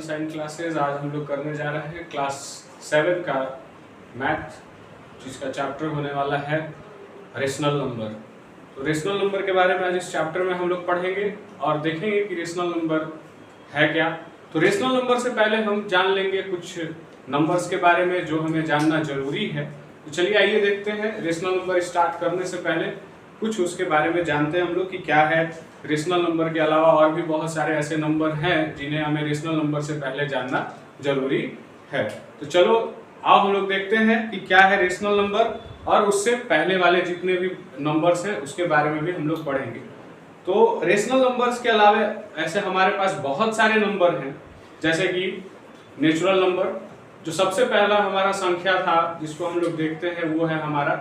Sign classes. आज हम लोग करने जा रहे हैं क्लास 7 का मैथ, जिसका चैप्टर होने वाला है रेशनल नंबर। तो रेशनल नंबर के बारे में आज इस चैप्टर में हम लोग पढ़ेंगे और देखेंगे कि रेशनल नंबर है क्या। तो रेशनल नंबर से पहले हम जान लेंगे कुछ नंबर्स के बारे में जो हमें जानना जरूरी है। तो चलिए आइए देखते हैं। रेशनल नंबर स्टार्ट करने से पहले कुछ उसके बारे में जानते हैं हम लोग कि क्या है। रेशनल नंबर के अलावा और भी बहुत सारे ऐसे नंबर हैं जिन्हें हमें रेशनल नंबर से पहले जानना जरूरी है। तो चलो आओ हम लोग देखते हैं कि क्या है रेशनल नंबर, और उससे पहले वाले जितने भी नंबर्स हैं उसके बारे में भी हम लोग पढ़ेंगे। तो रेशनल नंबर्स के अलावा ऐसे हमारे पास बहुत सारे नंबर हैं, जैसे कि नेचुरल नंबर। जो सबसे पहला हमारा संख्या था जिसको हम लोग देखते हैं वो है हमारा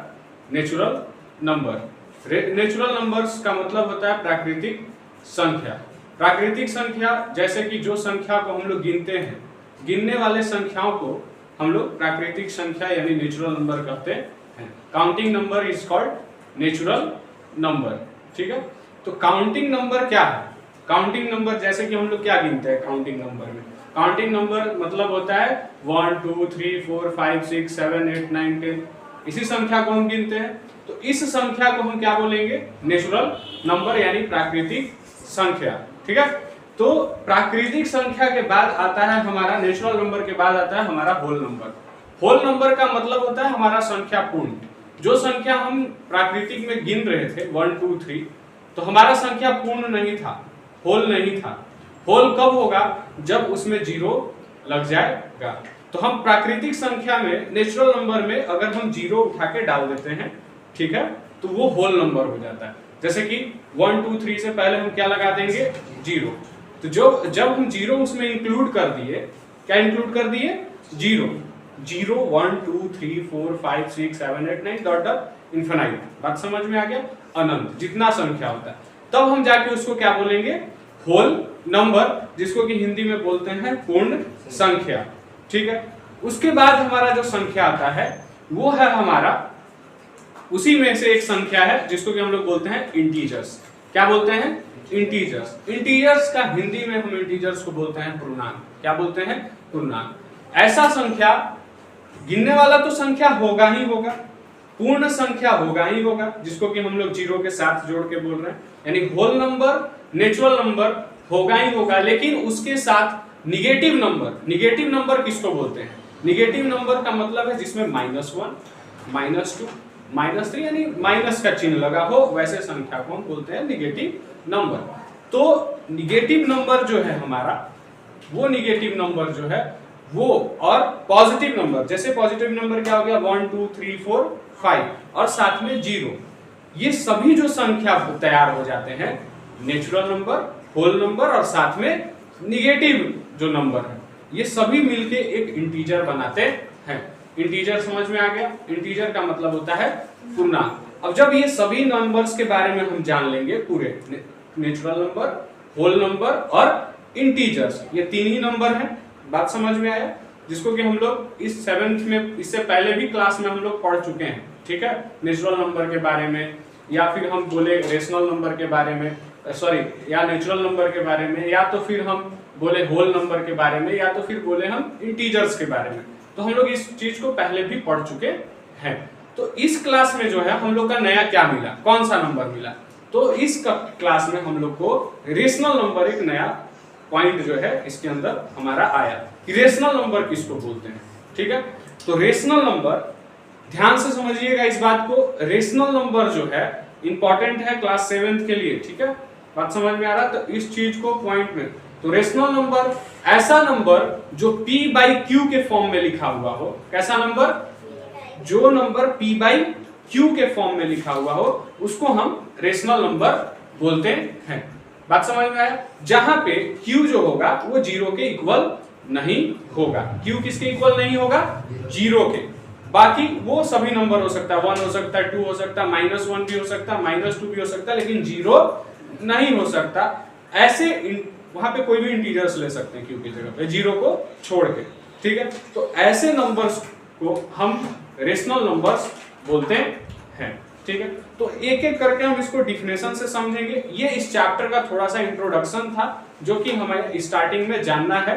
नेचुरल नंबर। नेचुरल नंबर्स का मतलब होता है प्राकृतिक संख्या। प्राकृतिक संख्या जैसे कि जो संख्या को हम लोग गिनते हैं, गिनने वाले संख्याओं को हम लोग प्राकृतिक संख्या यानी नेचुरल नंबर कहते हैं। Counting number is called natural number. ठीक है, तो काउंटिंग नंबर क्या है? काउंटिंग नंबर जैसे कि हम लोग क्या गिनते हैं काउंटिंग नंबर में? काउंटिंग नंबर मतलब होता है 1 2 3 4 5 6 7 8 9 10, इसी संख्या को हम गिनते हैं। तो इस संख्या को हम क्या बोलेंगे? नेचुरल नंबर यानी प्राकृतिक संख्या। ठीक है, तो प्राकृतिक संख्या के बाद आता है हमारा, नेचुरल नंबर के बाद आता है हमारा होल नंबर। होल नंबर का मतलब होता है हमारा संख्या पूर्ण। जो संख्या हम प्राकृतिक में गिन रहे थे 1 2 3, तो हमारा संख्या पूर्ण नहीं था, होल नहीं था। होल कब होगा? जब उसमें 0 लग जाएगा। तो हम प्राकृतिक संख्या में, नेचुरल नंबर में अगर हम 0 उठा के डाल देते हैं, ठीक है, तो वो होल नंबर हो जाता है। जैसे कि 1 2 3 से पहले हम क्या लगा देंगे? 0। तो जब हम 0 उसमें इंक्लूड कर दिए, क्या इंक्लूड कर दिए? 0 0 1 2 3 4 5 6 7 8 9 डॉट डॉट इनफिनाइट। बात समझ में आ गया? अनंत जितना संख्या होता है, तब हम जाके उसको क्या बोलेंगे? होल नंबर, जिसको कि हिंदी में बोलते हैं पूर्ण संख्या। ठीक है, उसके बाद हमारा जो संख्या आता है वो है हमारा, उसी में से एक संख्या है जिसको कि हम लोग बोलते हैं इंटीजर्स। क्या बोलते हैं? इंटीजर्स। इंटीजर्स का हिंदी में हम इंटीजर्स को बोलते हैं पूर्णांक। क्या बोलते हैं? पूर्णांक। ऐसा संख्या, गिनने वाला तो संख्या होगा ही होगा, पूर्ण संख्या होगा ही होगा, जिसको कि हम लोग 0 के साथ जोड़ के बोल रहे हैं। यानी होल नंबर, नेचुरल नंबर होगा ही होगा, लेकिन उसके साथ निगेटिव नंबर। निगेटिव नंबर किसको बोलते हैं? निगेटिव नंबर का मतलब है जिसमें -1 -2 -3 यानी माइनस का चिन्ह लगा हो, वैसे संख्या को हम बोलते हैं निगेटिव नंबर। तो निगेटिव नंबर जो है हमारा, वो निगेटिव नंबर जो है वो, और पॉजिटिव नंबर, जैसे पॉजिटिव नंबर क्या हो गया? 1 2 3 4 5 और साथ में 0, ये सभी जो संख्या तैयार हो जाते हैं, नेचुरल नंबर, होल नंबर और साथ में निगेटिव जो नंबर है, ये सभी मिलके एक इंटीजर बनाते हैं। इंटीजर समझ में आ गया? इंटीजर का मतलब होता है पूर्णांक। अब जब ये सभी नंबर्स के बारे में हम जान लेंगे पूरे, नेचुरल नंबर, होल नंबर और इंटीजर्स, ये 3 ही नंबर हैं। बात समझ में आया? जिसको कि हम लोग इस 7th में, इससे पहले भी क्लास में हम लोग पढ़ चुके हैं। ठीक है, नेचुरल नंबर के बारे में, या फिर हम बोले रेशनल नंबर के बारे में, सॉरी, या नेचुरल नंबर के बारे में, या तो फिर हम बोले होल नंबर के बारे में, या तो फिर बोले हम इंटीजर्स के बारे में। तो हम लोग इस चीज को पहले भी पढ़ चुके हैं। तो इस क्लास में जो है हम लोग का नया क्या मिला? कौन सा नंबर मिला? तो इस क्लास में हम लोग को रेशनल नंबर, एक नया पॉइंट जो है इसके अंदर हमारा आया कि रेशनल नंबर किसको बोलते हैं। ठीक है, तो रेशनल नंबर, ध्यान से समझिएगा इस बात को, रेशनल नंबर जो है इंपॉर्टेंट है क्लास 7th के लिए। ठीक है, बात समझ में आ रहा? तो इस चीज को पॉइंट में, तो रेशनल नंबर ऐसा नंबर जो p/q के फॉर्म में लिखा हुआ हो। कैसा नंबर? जो नंबर p/q के फॉर्म में लिखा हुआ हो उसको हम रेशनल नंबर बोलते हैं। बात समझ में आया? जहां पे q जो होगा वो 0 के इक्वल नहीं होगा। q किसके इक्वल नहीं होगा? 0 के। बाकी वो सभी नंबर हो सकता है, 1 हो सकता है, 2 हो सकता है, -1 भी हो सकता है, -2 भी हो सकता है, लेकिन 0 नहीं हो सकता। ऐसे वहां पे कोई भी इंटीजर्स ले सकते हैं q की जगह पे, 0 को छोड़ के। ठीक है, तो ऐसे नंबर्स को हम रेशनल नंबर्स बोलते हैं। ठीक है, तो एक एक करके हम इसको डिफिनेशन से समझेंगे। ये इस चैप्टर का थोड़ा सा इंट्रोडक्शन था जो कि हमें स्टार्टिंग में जानना है।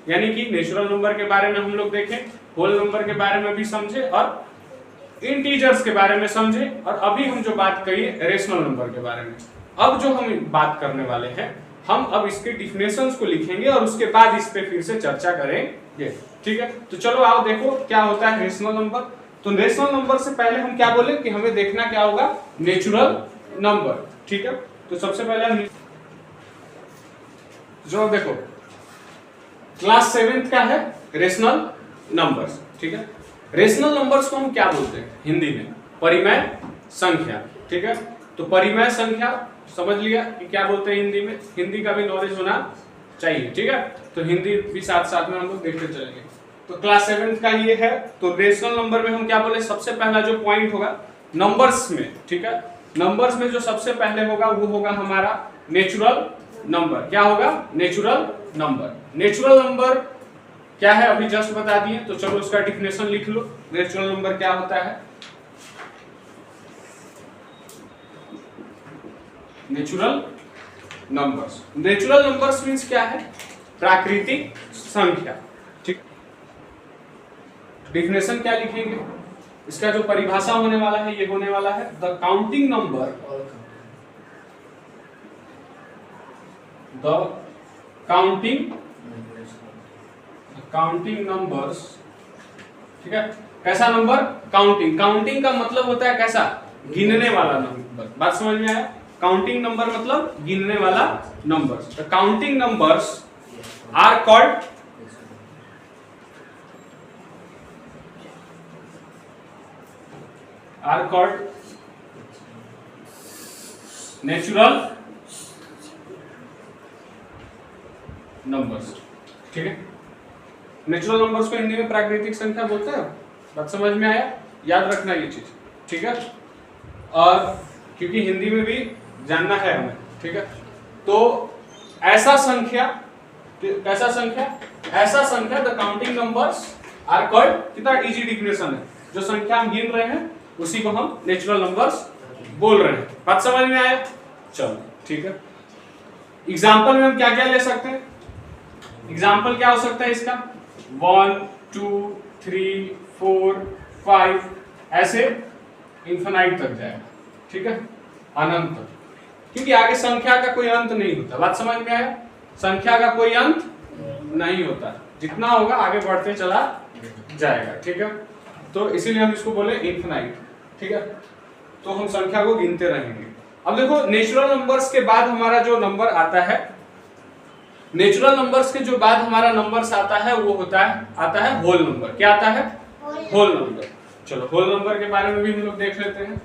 यानी कि नेचुरल नंबर के बारे में हम लोग देखें, होल नंबर के बारे में भी समझे और इंटीजर्स के बारे में समझे, और अभी हम जो बात करिए रेशनल नंबर के बारे में। अब जो हम बात करने वाले हैं, हम अब इसके डिफिनेशंस को लिखेंगे और उसके बाद इस पे फिर से चर्चा करेंगे। ठीक है, तो चलो आओ देखो क्या होता है रेशनल नंबर। तो रेशनल नंबर से पहले हम क्या बोले कि हमें देखना क्या होगा, नेचुरल नंबर। ठीक है, तो सबसे पहले हम जो देखो क्लास 7th का है रेशनल नंबर्स। ठीक है, रेशनल नंबर्स को हम क्या बोलते हैं हिंदी में, परिमेय संख्या। ठीक है, तो परिमेय संख्या समझ लिया कि क्या बोलते हैं हिंदी में, हिंदी का भी नॉलेज होना चाहिए। ठीक है, तो हिंदी भी साथ साथ में हम लोग देखते चलेंगे। तो क्लास 7th का ये है। तो रेशनल नंबर में हम क्या बोले, सबसे पहला जो पॉइंट होगा नंबर्स में, ठीक है, नंबर्स में जो सबसे पहले होगा वो होगा हमारा नेचुरल नंबर। क्या होगा, नेचुरल नंबर। नेचुरल नंबर क्या है अभी जस्ट बता दिए, तो चलो उसका डिफिनेशन लिख लो। नेचुरल नंबर क्या होता है, natural numbers, natural numbers means क्या है, प्राकृतिक संख्या। ठीक, डिफिनेशन क्या लिखेंगे, इसका जो परिभाषा होने वाला है ये होने वाला है the counting number, the counting numbers. ठीक है, कैसा नंबर, काउंटिंग। काउंटिंग का मतलब होता है कैसा, गिनने वाला नंबर। बात समझ में आया, काउंटिंग नंबर मतलब गिनने वाला numbers. The counting numbers are called natural numbers. ठीक है, नेचुरल नंबर्स को हिंदी में प्राकृतिक संख्या बोलते हैं। बात समझ में आया, याद रखना ये चीज। ठीक है, और क्योंकि हिंदी में भी जानना है हमें। ठीक है, तो ऐसा संख्या, कैसा संख्या, ऐसा संख्या the counting numbers are called, कितना इजी डिफिनेशन है, जो संख्या हम गिन रहे हैं उसी को हम नेचुरल नंबर्स बोल रहे हैं। बात समझ में आया, चलो ठीक है। एग्जाम्पल में हम क्या क्या ले सकते हैं, एग्जाम्पल क्या हो सकता है इसका, 1 2 3 4 5 ऐसे इन्फिनाइट तक जाएगा। ठीक है, अनंत तक, क्योंकि आगे संख्या का कोई अंत नहीं होता। बात समझ में आया, संख्या का कोई अंत नहीं होता, जितना होगा आगे बढ़ते चला जाएगा। ठीक है, तो इसीलिए हम इसको बोले इन्फिनाइट। ठीक है, तो हम संख्या को गिनते रहेंगे। अब देखो नेचुरल नंबर्स के बाद हमारा जो नंबर आता है, नेचुरल नंबर्स के जो बाद हमारा नंबर्स आता है वो आता है होल नंबर। क्या आता है, होल नंबर। चलो होल नंबर के बारे में भी हम लोग देख लेते हैं।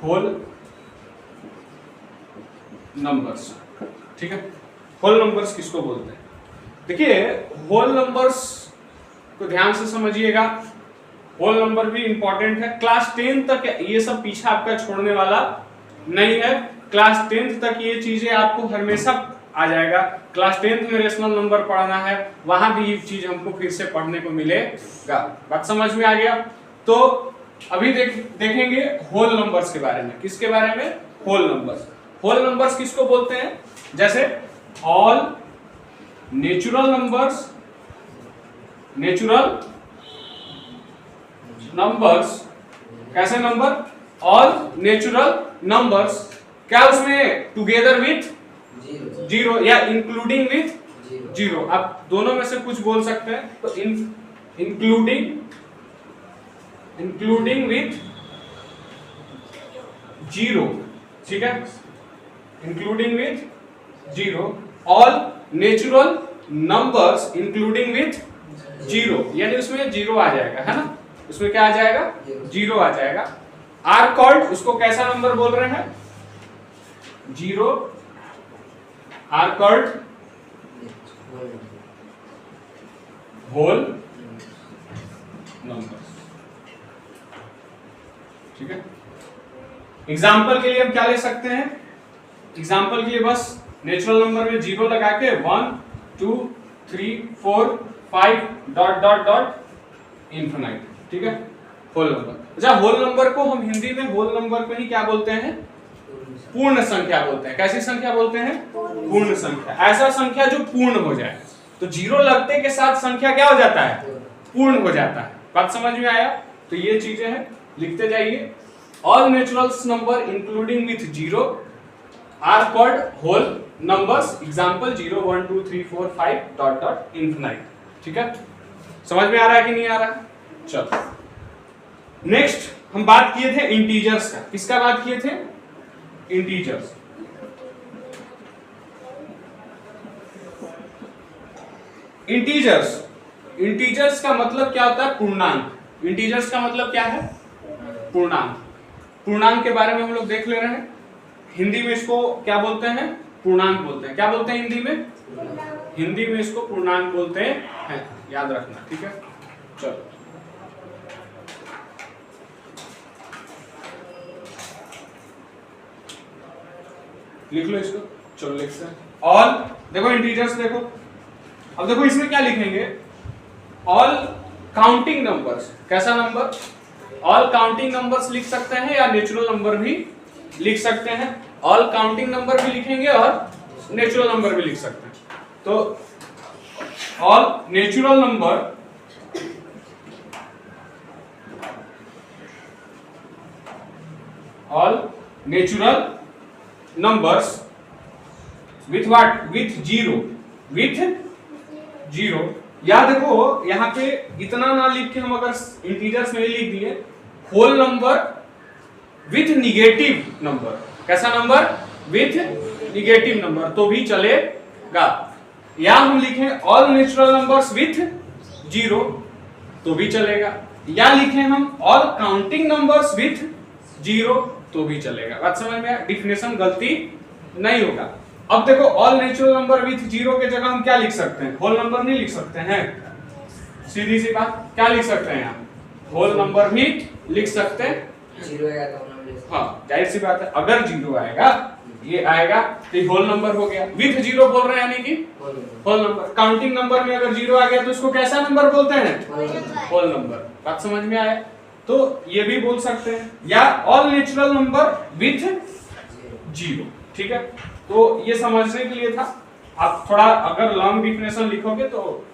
होल नंबर्स, ठीक है, होल नंबर्स किसको बोलते हैं, देखिए होल नंबर्स को ध्यान से समझिएगा। होल नंबर भी इंपॉर्टेंट है, क्लास 10 तक ये सब पीछा आपका छोड़ने वाला नहीं है। क्लास 10th तक ये चीजें आपको हमेशा आ जाएगा। क्लास 10th में रेशनल नंबर पढ़ना है, वहां भी ये चीज हमको फिर से पढ़ने को मिलेगा। बात समझ में आ गया। तो अभी देखेंगे होल नंबर्स के बारे में। किसके बारे में, होल नंबर्स। होल नंबर्स किसको बोलते हैं, जैसे all natural numbers, natural numbers, कैसे नंबर, ऑल नेचुरल नंबर्स, क्या उसमें टुगेदर विथ जीरो या इंक्लूडिंग विथ जीरो, आप दोनों में से कुछ बोल सकते हैं। तो इंक्लूडिंग विथ जीरो, ठीक है, including with zero, all natural numbers including with zero, यानी उसमें जीरो आ जाएगा, है ना, उसमें क्या आ जाएगा, जीरो आ जाएगा। आर कॉल्ड, उसको कैसा नंबर बोल रहे हैं, zero, are called whole numbers. ठीक है, एग्जाम्पल के लिए हम क्या ले सकते हैं, एग्जाम्पल के लिए बस नेचुरल नंबर में जीरो लगा के 1 2 3 4 5 डॉट डॉट डॉट इन्फिनाइट। ठीक है, होल नंबर। अच्छा, होल नंबर को हम हिंदी में होल नंबर को ही क्या बोलते हैं, पूर्ण संख्या बोलते हैं। कैसी संख्या बोलते हैं? पूर्ण संख्या। ऐसा संख्या जो पूर्ण हो जाए। तो जीरो लगते के साथ संख्या क्या हो जाता है? पूर्ण हो जाता है। बात समझ में आया? तो ये चीजें हैं, लिखते जाइए। All naturals number including with zero are called whole numbers. Example 0 1 2 3 4 5 dot dot infinite. ठीक है, समझ में आ रहा है कि नहीं आ रहा? चलो नेक्स्ट हम बात किए थे इंटीजर्स का। किसका बात किए थे? इंटीजर्स। इंटीजर्स का मतलब क्या होता है? पूर्णांक। इंटीजर्स का मतलब क्या है? पूर्णांक। पूर्णांक के बारे में हम लोग देख ले रहे हैं। हिंदी में इसको क्या बोलते हैं? पूर्णांक बोलते हैं। क्या बोलते हैं हिंदी में? हिंदी में इसको पूर्णांक बोलते हैं, याद रखना। ठीक है, चलो लिख लो इसको। चलो लिखते हैं। ऑल, देखो इंटीजर्स देखो। अब देखो इसमें क्या लिखेंगे? All counting numbers. कैसा नंबर? ऑल काउंटिंग नंबर्स लिख सकते हैं या नेचुरल नंबर भी लिख सकते हैं। ऑल काउंटिंग नंबर भी लिखेंगे और नेचुरल नंबर भी लिख सकते हैं। तो all natural number numbers with what? With zero। या देखो यहाँ पे इतना ना लिख के हम अगर इंटीजर्स में लिख दिए whole number with negative number. कैसा नंबर? विथ निगेटिव नंबर तो भी चलेगा। या हम लिखें all natural numbers with zero तो भी चलेगा। या लिखें हम all counting numbers with zero तो भी चलेगा। बात समझ में आया? डिफिनेशन गलती नहीं होगा। अब देखो all natural number with zero के जगह हम क्या लिख सकते हैं? होल नंबर नहीं लिख सकते हैं? सीधी सी बात, क्या लिख सकते हैं यहाँ? होल नंबर भी लिख सकते हैं। जीरो आएगा तो हम लिख सकते हैं। हाँ, जाहिर सी बात है, अगर जीरो आएगा ये आएगा तो होल नंबर हो गया। विथ जीरो बोल रहे हैं यानी कि होल नंबर। काउंटिंग नंबर में अगर जीरो आ गया तो इसको कैसा नंबर बोलते हैं? Whole number. बात समझ में आया? तो ये भी बोल सकते हैं। या all natural number with zero. ठीक है, तो ये समझने के लिए था। आप थोड़ा अगर लॉन्ग डिफिनेशन लिखोगे तो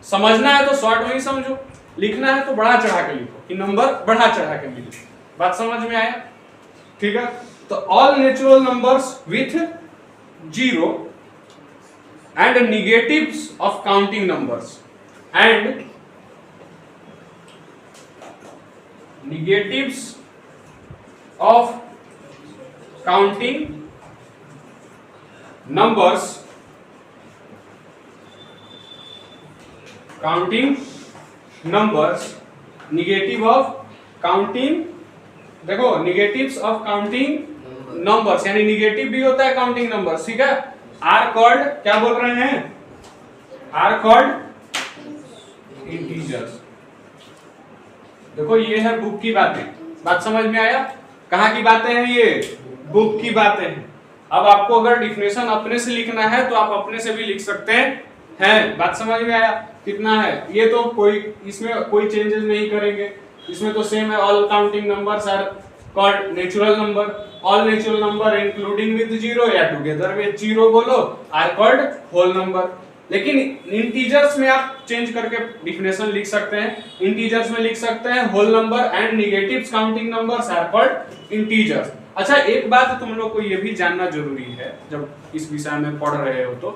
समझना है तो शॉर्ट में ही समझो, लिखना है तो बढ़ा चढ़ा के लिखो कि नंबर बढ़ा चढ़ा के लिखो। बात समझ में आया? ठीक है, तो all natural numbers with zero and negatives of counting numbers and negatives of counting numbers negative of counting। देखो negatives of counting numbers यानी निगेटिव भी होता है काउंटिंग नंबर्स। ठीक है, आर कॉल्ड, क्या बोल रहे हैं? Are called integers. देखो ये है बुक की बातें। बात समझ में आया? कहाँ की बातें हैं ये? बुक की बातें हैं। अब आपको अगर डिफिनेशन अपने से लिखना है तो आप अपने से भी लिख सकते हैं। बात समझ में आया? कितना है ये तो कोई इसमें कोई चेंजेस नहीं करेंगे। इसमें तो सेम है। All counting numbers are called natural number. All natural number including with zero या टुगेदर विद जीरो बोलो आर कॉल्ड होल नंबर। लेकिन इंटीजर्स में आप चेंज करके डिफिनेशन लिख सकते हैं। इंटीजर्स में लिख सकते हैं whole number and negatives counting numbers are called integers. अच्छा, एक बात तुम लोग को ये भी जानना जरूरी है जब इस विषय में पढ़ रहे हो तो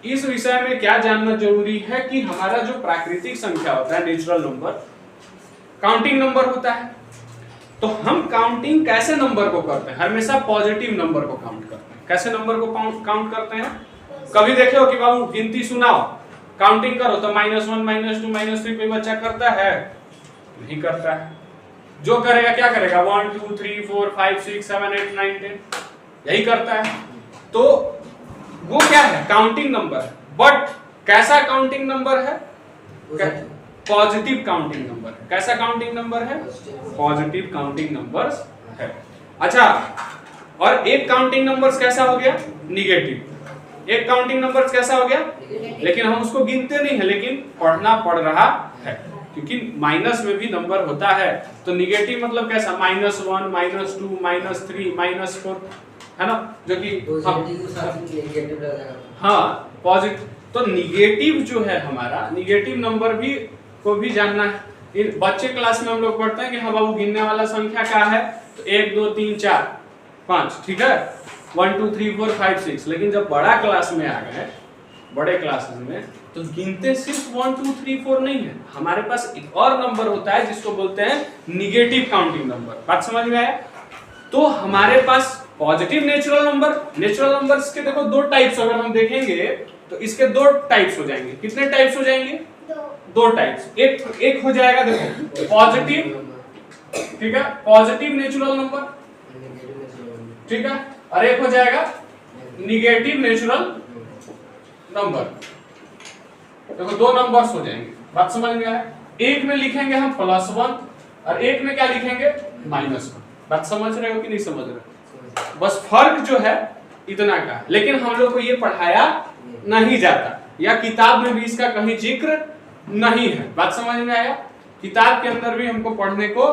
इस विषय में क्या जानना जरूरी है कि हमारा जो प्राकृतिक संख्या होता है नेचुरल नंबर काउंटिंग नंबर होता है। तो हम काउंटिंग कैसे नंबर को करते हैं? हमेशा पॉजिटिव नंबर को काउंट करते हैं। कैसे नंबर को काउंट करते हैं? कभी देखे हो कि बाबू गिनती सुनाओ, काउंटिंग करो तो -1 -2 -3 कोई बच्चा करता है? नहीं करता है। जो करेगा क्या करेगा? 1 2 3 4 5 6 7 8 9 10 यही करता है। तो वो क्या है? Counting number. बट कैसा काउंटिंग नंबर है? पॉजिटिव काउंटिंग नंबर है। कैसा काउंटिंग नंबर है? पॉजिटिव काउंटिंग नंबर्स है। अच्छा, और एक काउंटिंग नंबर्स कैसा हो गया? निगेटिव। एक काउंटिंग नंबर्स कैसा हो गया? लेकिन हम उसको गिनते नहीं है, लेकिन पढ़ना पड़ रहा है क्योंकि माइनस में भी नंबर होता है। तो निगेटिव मतलब कैसा? -1 -2 -3 -4 है ना, जो कि पॉजिटिव के साथ नेगेटिव लगाएगा। हाँ पॉजिटिव, तो निगेटिव जो है हमारा, निगेटिव नंबर भी को भी जानना है। इन बच्चे क्लास में हम लोग पढ़ते हैं कि हाँ बाबू गिनने वाला संख्या क्या है, तो 1 2 3 4 5, ठीक है, 1 2 3 4 5 6। लेकिन जब बड़ा क्लास में आ गए, बड़े क्लासेस में, तो गिनते सिर्फ 1 2 3 4 नहीं है, हमारे पास एक और नंबर होता है जिसको बोलते हैं निगेटिव काउंटिंग नंबर। बात समझ में आया? तो हमारे पास positive natural number, natural numbers के देखो दो टाइप्स अगर हम देखेंगे तो इसके दो टाइप्स हो जाएंगे। कितने टाइप्स हो जाएंगे? दो टाइप्स। एक हो जाएगा देखो पॉजिटिव, ठीक है, पॉजिटिव नेचुरल नंबर, ठीक है, और एक हो जाएगा निगेटिव नेचुरल नंबर। देखो दो नंबर्स हो जाएंगे। बात समझ में आया? एक में लिखेंगे हम +1 और एक में क्या लिखेंगे? -1। बात समझ रहे हो कि नहीं समझ रहे हो? बस फर्क जो है इतना का है, लेकिन हम लोग को ये पढ़ाया नहीं जाता, या किताब में भी इसका कहीं जिक्र नहीं है। बात समझ में आया? किताब के अंदर भी हमको पढ़ने को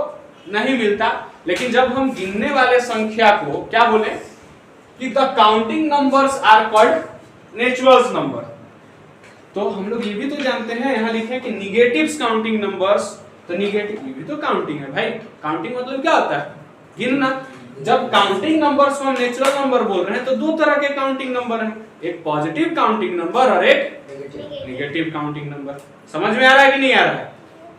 नहीं मिलता। लेकिन जब हम गिनने वाले संख्या को क्या बोले कि the counting numbers are called natural number, तो हम लोग ये भी तो जानते हैं, यहाँ लिखे हैं कि निगेटिव काउंटिंग नंबर्स, तो निगेटिव ये भी तो काउंटिंग है भाई। काउंटिंग मतलब क्या होता है? गिनना। जब काउंटिंग नंबर्स को हम नेचुरल नंबर बोल रहे हैं तो दो तरह के काउंटिंग नंबर हैं, एक पॉजिटिव काउंटिंग नंबर और एक नेगेटिव काउंटिंग नंबर। समझ में आ रहा है कि नहीं आ रहा है?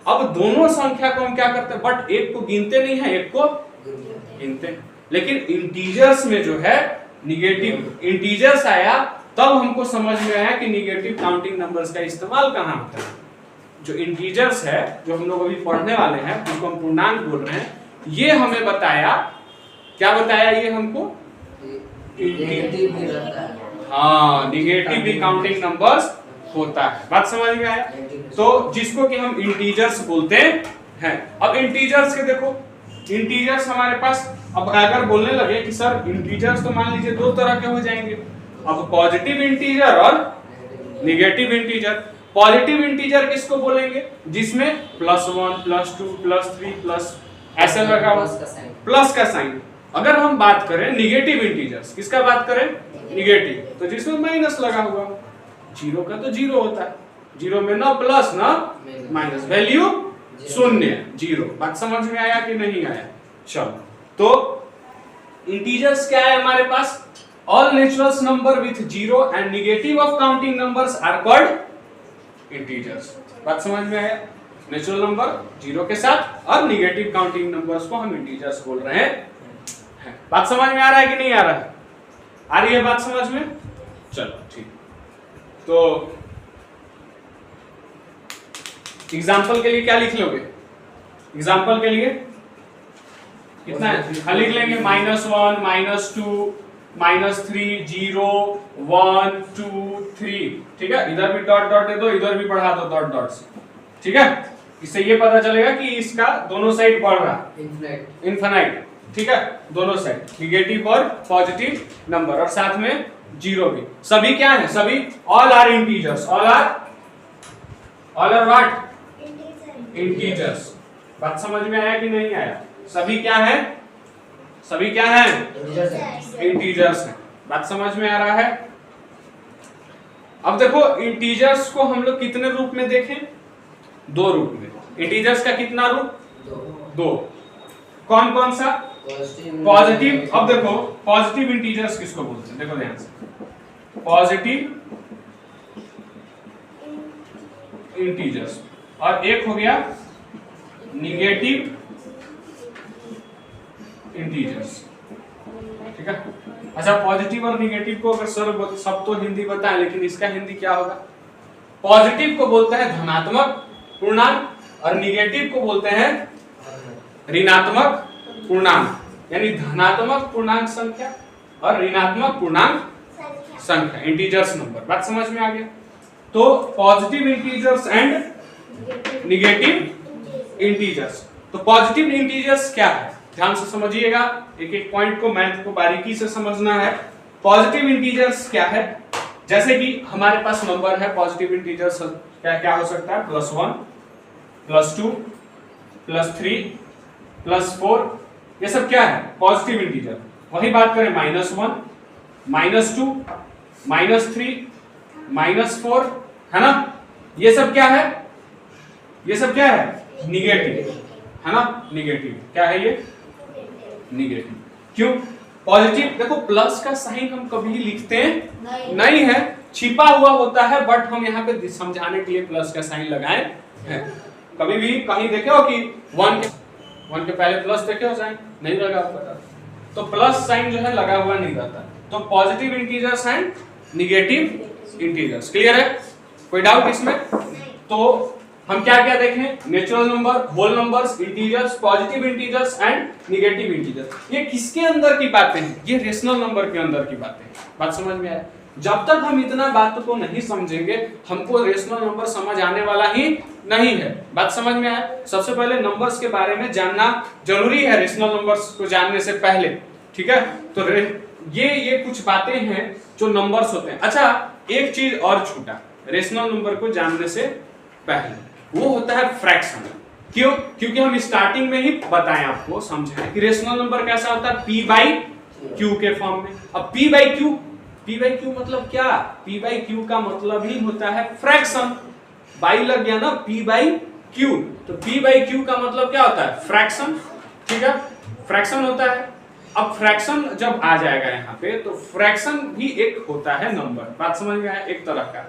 अब दोनों संख्या को हम क्या करते हैं, बट एक को गिनते नहीं है, एक को गिनते हैं। लेकिन इंटीजर्स में जो है निगेटिव इंटीजर्स आया, तब हमको समझ में आया कि निगेटिव काउंटिंग नंबर्स का इस्तेमाल कहाँ होता है। जो इंटीजर्स है, जो हम लोग अभी पढ़ने वाले हैं, जिसको हम पूर्णांक बोल रहे हैं, ये हमें बताया, क्या बताया ये हमको? नेगेटिव भी रहता है। हाँ, निगेटिव भी काउंटिंग नंबर्स होता है। बात समझ में आया? तो जिसको कि हम इंटीजर्स बोलते हैं। अब इंटीजर्स के देखो, इंटीजर्स हमारे पास, अब अगर बोलने लगे कि सर इंटीजर्स तो मान लीजिए दो तरह के हो जाएंगे, अब पॉजिटिव इंटीजर और निगेटिव इंटीजर। पॉजिटिव इंटीजर किसको बोलेंगे? जिसमें +1 +2 +3 प्लस ऐसे लगा हुआ प्लस का साइन। अगर हम बात करें निगेटिव इंटीजर्स, किसका बात करें? निगेटिव, तो जिसमें माइनस लगा हुआ, जीरो का तो जीरो होता है, जीरो में ना प्लस ना माइनस, वैल्यू 0 0। बात समझ में आया कि नहीं आया? चलो, तो इंटीजर्स क्या है हमारे पास? All natural number with zero and negative of counting numbers are called integers. बात समझ में आया? नेचुरल नंबर जीरो के साथ और निगेटिव काउंटिंग नंबर्स को हम इंटीजर्स बोल रहे हैं। बात समझ में आ रहा है कि नहीं आ रहा है? आ रही है बात समझ में? चलो ठीक। तो एग्जाम्पल के लिए क्या लिख लोगे? एग्जाम्पल के लिए कितना है? हाँ लिख लेंगे -1 -2 -3 0 1 2 3, ठीक है। इधर भी डॉट डॉट दे दो, इधर भी बढ़ा दो डॉट डॉट से, ठीक है। इससे ये पता चलेगा कि इसका दोनों साइड बढ़ रहा है, इनफाइनाइट, ठीक है, दोनों साइड निगेटिव और पॉजिटिव नंबर, और साथ में जीरो भी। सभी क्या है? सभी all are integers, all are what? Integers. बात समझ में आया कि नहीं आया? सभी क्या है? सभी क्या है? इंटीजर्स है। बात समझ में आ रहा है? अब देखो इंटीजर्स को हम लोग कितने रूप में देखें? दो रूप में। इंटीजर्स का कितना रूप? दो। कौन कौन सा? पॉजिटिव। अब देखो पॉजिटिव इंटीजर्स किसको बोलते हैं? देखो ध्यान से, पॉजिटिव इंटीजर्स, और एक हो गया निगेटिव इंटीजर्स, ठीक है। अच्छा, पॉजिटिव और निगेटिव को अगर सर सब तो हिंदी बताएं, लेकिन इसका हिंदी क्या होगा? पॉजिटिव को बोलते हैं धनात्मक पूर्णांक और निगेटिव को बोलते हैं ऋणात्मक पूर्णांक, यानी धनात्मक पूर्णांक संख्या और ऋणात्मक पूर्णांक संख्या, इंटीजर्स नंबर। बात समझ में आ गया? तो positive integers and negative integers. तो पॉजिटिव इंटीजर्स क्या है? ध्यान से समझिएगा, एक एक पॉइंट को, मैथ को बारीकी से समझना है। पॉजिटिव इंटीजर्स क्या है? जैसे कि हमारे पास नंबर है पॉजिटिव इंटीजर्स, क्या क्या हो सकता है? +1 +2 +3 +4, ये सब क्या है? Positive integer. वही बात करें -1, -2, -3, -4, है ना, ये सब क्या है, ये सब क्या है, निगेटिव, है ना, निगेटिव, क्या है ये, निगेटिव। क्यों, पॉजिटिव, देखो प्लस का साइन हम कभी लिखते नहीं है, छिपा हुआ होता है, बट हम यहाँ पे समझाने के लिए प्लस का साइन लगाए हैं। कभी भी कहीं देखे हो कि 1 के पहले प्लस देखे हो साइन, नहीं लगा होता, तो प्लस साइन जो है लगा हुआ नहीं रहता। तो positive integers and negative integers, clear है, कोई डाउट इसमें? तो हम क्या क्या देखें, natural number, whole numbers, integers, positive integers and negative integers. ये किसके अंदर की बातें हैं, ये रेशनल नंबर के अंदर की बातें हैं। बात समझ में आया? जब तक हम इतना बात को नहीं समझेंगे, हमको रेशनल नंबर समझ आने वाला ही नहीं है। बात समझ में आया? सबसे पहले नंबर्स के बारे में जानना जरूरी है, रेशनल नंबर्स को जानने से पहले, ठीक है। तो ये कुछ बातें हैं जो नंबर्स होते हैं। अच्छा, एक चीज और छूटा रेशनल नंबर को जानने से पहले, वो होता है फ्रैक्शन। क्यों? क्योंकि हम स्टार्टिंग में ही बताएं आपको, समझाएं कि रेशनल नंबर कैसा होता है, p/q के फॉर्म में। अब p/q मतलब क्या, p/q का मतलब ही होता है फ्रैक्शन। बाई लग गया ना, p/q, तो p/q का मतलब क्या होता है, फ्रैक्शन, ठीक है, फ्रैक्शन होता है। अब फ्रैक्शन जब आ जाएगा यहाँ पे, तो फ्रैक्शन भी एक होता है नंबर। बात समझ में आया? एक तरह का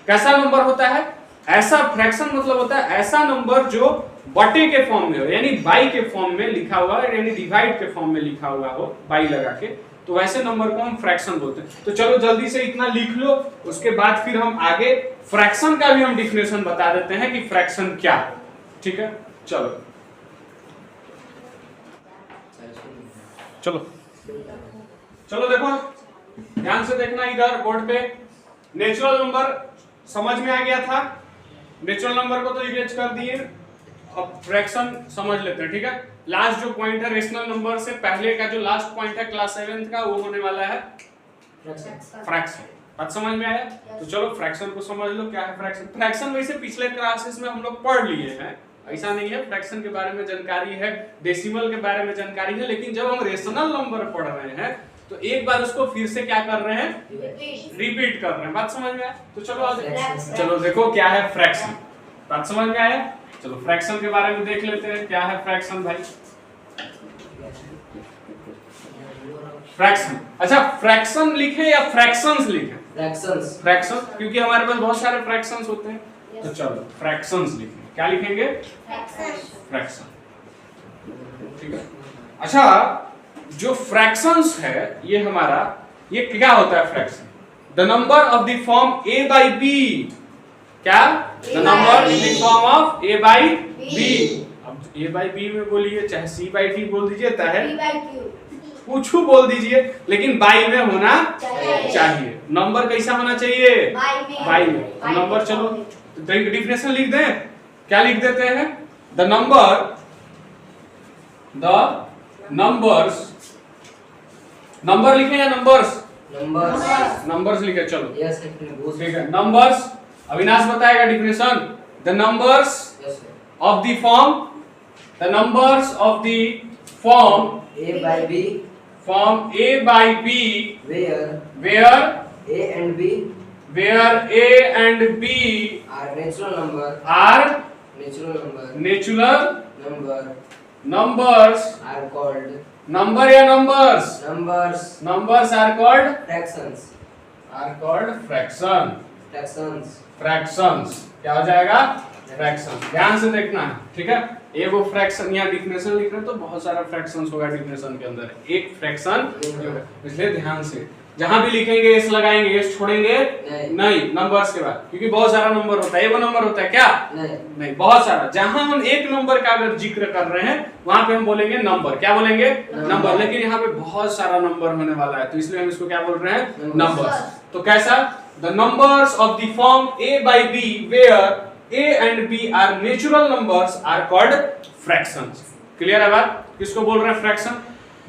कैसा नंबर होता है, ऐसा फ्रैक्शन मतलब होता है ऐसा नंबर जो बटे के फॉर्म में हो, यानी बाई के फॉर्म में लिखा हुआ है, यानी डिवाइड के फॉर्म में लिखा हुआ हो बाई लगा के, तो वैसे नंबर को हम फ्रैक्शन बोलते हैं। तो चलो जल्दी से इतना लिख लो, उसके बाद फिर हम आगे फ्रैक्शन का भी हम डिफिनेशन बता देते हैं कि फ्रैक्शन क्या है, ठीक है। चलो चलो देखो ध्यान से देखना, इधर बोर्ड पे नेचुरल नंबर समझ में आ गया था, नेचुरल नंबर को तो इरेज कर दिए। अब फ्रैक्शन समझ लेते हैं, ठीक है। लास्ट जो पॉइंट है रेशनल नंबर से पहले का, जो लास्ट पॉइंट है क्लास 7 का, वो होने वाला है फ्रैक्शन। बात समझ में आया? तो चलो फ्रैक्शन को समझ लो, क्या है फ्रैक्शन। फ्रैक्शन वैसे पिछले क्लासेस में हम लोग पढ़ लिए हैं, ऐसा नहीं है, फ्रैक्शन के बारे में जानकारी है, डेसिमल के बारे में जानकारी है, लेकिन जब हम रेशनल नंबर पढ़ रहे हैं तो एक बार उसको फिर से क्या कर रहे हैं, रिपीट कर रहे हैं। बात समझ में आया? तो चलो देखो क्या है फ्रैक्शन। बात समझ में आया? चलो फ्रैक्शन के बारे में देख लेते हैं, क्या है फ्रैक्शन भाई। फ्रैक्शन, अच्छा फ्रैक्शन लिखे या फ्रैक्शंस लिखे? फ्रैक्शन, क्योंकि हमारे पास बहुत सारे फ्रैक्शंस होते हैं, तो चलो फ्रैक्शंस लिखेंगे। क्या लिखेंगे? फ्रैक्शन, ठीक है। अच्छा, जो फ्रैक्शंस है ये हमारा, ये क्या होता है fraction, the number of the form a/b, क्या, the number in the form of a/b। अब a/b में बोलिए, चाहे c/d बोल दीजिए, चाहे कुछ बोल दीजिए, लेकिन बाई में होना चाहिए। नंबर कैसा होना चाहिए, बाई में। नंबर, चलो डिफिनेशन लिख दें, क्या लिख देते हैं, द नंबर्स, नंबर लिखे या नंबर्स, नंबर्स लिखे, चलो ठीक है। नंबर्स, अविनाश बताएगा definition, the numbers of the form, the numbers of the form a/b, form a/b, where a and b are natural number, numbers are called, number या numbers are called fractions। क्या हो जाएगा, fraction. ध्यान से देखना है, ठीक है। एक वो फ्रैक्शन, यहाँ डिफिनेशन लिख रहे हैं तो बहुत सारा फ्रैक्शंस होगा डिफिनेशन के अंदर, एक फ्रैक्शन, इसलिए ध्यान से जहां भी लिखेंगे एस लगाएंगे, एस छोड़ेंगे नहीं नंबर्स के बाद, क्योंकि बहुत सारा नंबर होता है। वो नंबर होता है क्या, नहीं बहुत सारा। जहां हम एक नंबर का अगर जिक्र कर रहे हैं वहां पे हम बोलेंगे नंबर, क्या बोलेंगे, नंबर। लेकिन यहाँ पे बहुत सारा नंबर होने वाला है, तो इसलिए हम इसको क्या बोल रहे हैं, नंबर्स। तो कैसा, the numbers of the form a/b where a and b are natural numbers are called fractions। Clear है बात? किसको बोल रहे हैं फ्रैक्शन,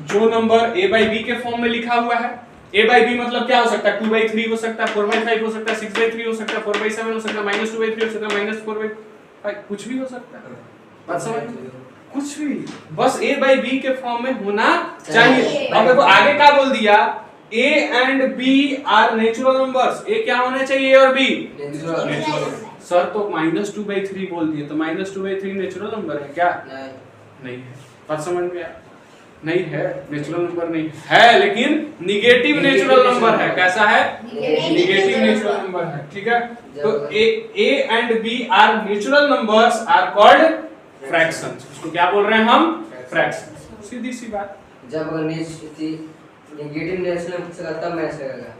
जो नंबर a/b के फॉर्म में लिखा हुआ है। a/b मतलब क्या हो सकता है, 2/3 हो सकता है, 4/5 हो सकता है, 6/3 हो सकता है, 4/7 हो सकता है, -2/3 हो सकता है, -4/5, कुछ भी हो सकता है। बात समझ में? कुछ भी, बस a बाई बी के फॉर्म में होना चाहिए। अब देखो आगे क्या बोल दिया, a and b are natural numbers. a क्या होने चाहिए और b नेचुरल। सर तो -2/3 बोल दिए, तो -2/3 नेचुरल नंबर है क्या? नहीं है। बात समझ में आया? नहीं है, नेचुरल नंबर नहीं है, लेकिन निगेटिव नेचुरल नंबर है। कैसा है? निगेटिव नेचुरल नंबर है। ठीक है, तो a and b are natural numbers are called fractions. उसको क्या बोल रहे हैं हम? फ्रैक्शंस। सीधी सी बात। जब अगर नेगेटिव नेचुरल नंबर से तब मैच लगेगा।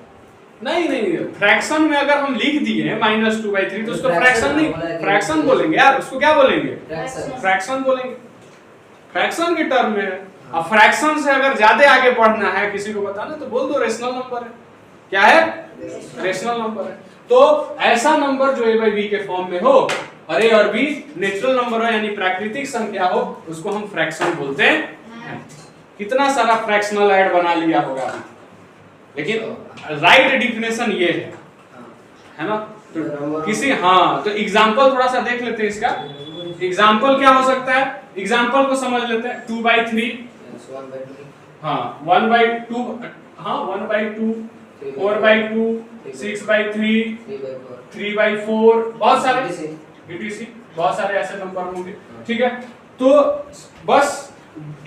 नहीं, फ्रैक्शन में अगर हम लिख दिए हैं -2/3 तो उसको फ्रैक्शन नहीं, फ्रैक्शन बोलेंगे यार। उसको क्या बोलेंगे? फ्रैक्शन बोलेंगे। फ्रैक्शन के टर्म में है। अब फ्रैक्शन से अगर ज्यादा आगे बढ़ना है, किसी को बताना, तो बोल दो रेशनल नंबर है। क्या है? रेशनल नंबर है। तो ऐसा नंबर जो a बाई b के फॉर्म में हो और a और b नेचुरल नंबर हो यानी प्राकृतिक संख्या हो, उसको हम फ्रैक्शन बोलते हैं। कितना सारा फ्रैक्शनल ऐड बना लिया होगा अभी, लेकिन राइट डिफिनेशन ये है ना? तो किसी तो एग्जांपल थोड़ा सा देख लेते हैं इसका। एग्जांपल क्या हो सकता है? एग्जांपल को समझ लेते हैं। 2/3, 1/2, 1/2, 4/2, 6/3, 3/4, बहुत सारे etc बहुत सारे ऐसे नंबर होंगे। ठीक है, तो बस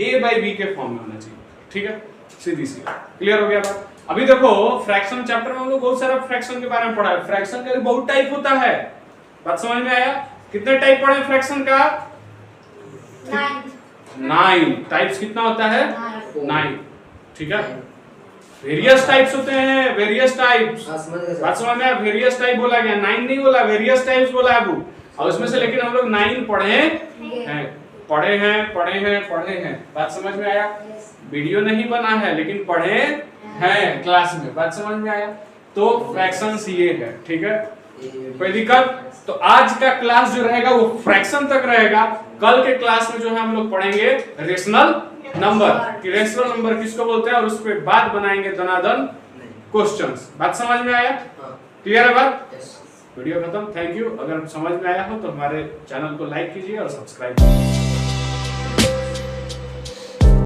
a बाई b के फॉर्म में होना चाहिए। ठीक है, सीधी सी क्लियर हो गया बात। अभी देखो फ्रैक्शन चैप्टर में हम लोग बहुत सारा फ्रैक्शन के बारे में पढ़ा है। फ्रैक्शन का भी बहुत टाइप होता है। बात समझ में आया? कितने टाइप पढ़े फ्रैक्शन का? 9 टाइप्स। कितना होता है? 9। ठीक है, वेरियस टाइप्स होते हैं, वेरियस टाइप्स। बात समझ में आया? वेरियस टाइप बोला गया, 9 नहीं बोला, वेरियस टाइप्स बोला है वो। और उसमें से लेकिन हम लोग 9 पढ़े हैं। बात समझ में आया? वीडियो नहीं बना है लेकिन पढ़े हैं क्लास में। बात समझ में आया? तो फ्रैक्शंस ये है। ठीक है, कोई दिक्कत? तो आज का क्लास जो रहेगा वो फ्रैक्शन तक रहेगा। कल के क्लास में जो है हम लोग पढ़ेंगे रेशनल नंबर कि रेशनल नंबर किसको बोलते हैं, और उस पे बाद बनाएंगे दनादन क्वेश्चंस। बात समझ में आया? क्लियर है बात? वीडियो खत्म। Thank you. अगर समझ में आया हो तो हमारे चैनल को लाइक कीजिए और सब्सक्राइब कीजिए।